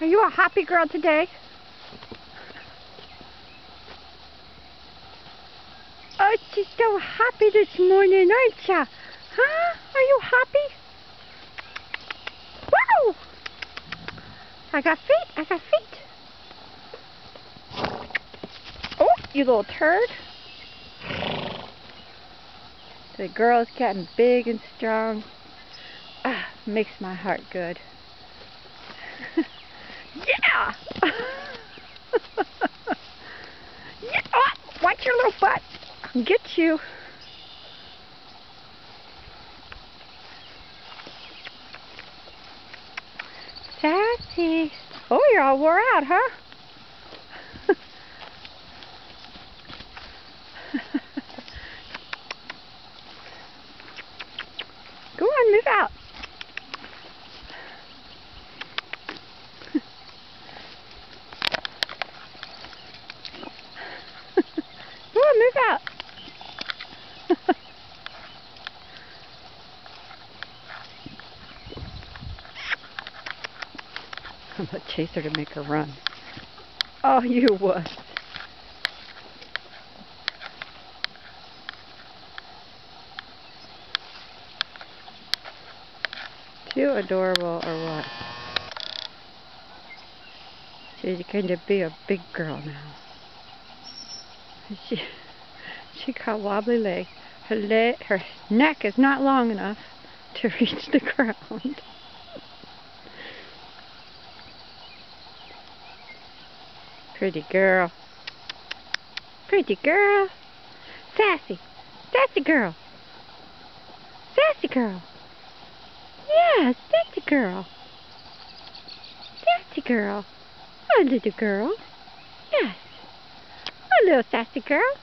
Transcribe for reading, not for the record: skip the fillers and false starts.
Are you a happy girl today? Oh, she's so happy this morning, aren't ya? Huh? Are you happy? Wow! I got feet, I got feet. Oh, you little turd. The girl's getting big and strong. Ah, makes my heart good. Yeah! Yeah! Oh, watch your little butt. I'll get you. Sassy. Oh, you're all wore out, huh? Go on, move out. Go on, move out. I'm gonna chase her to make her run. Oh, you would. Too adorable, or what? She's going to be a big girl now. She got wobbly legs. Her neck is not long enough to reach the ground. Pretty girl. Pretty girl. Sassy. Sassy girl. Sassy girl. Yes, sassy girl. Sassy girl. A little girl. Yes. A little sassy girl.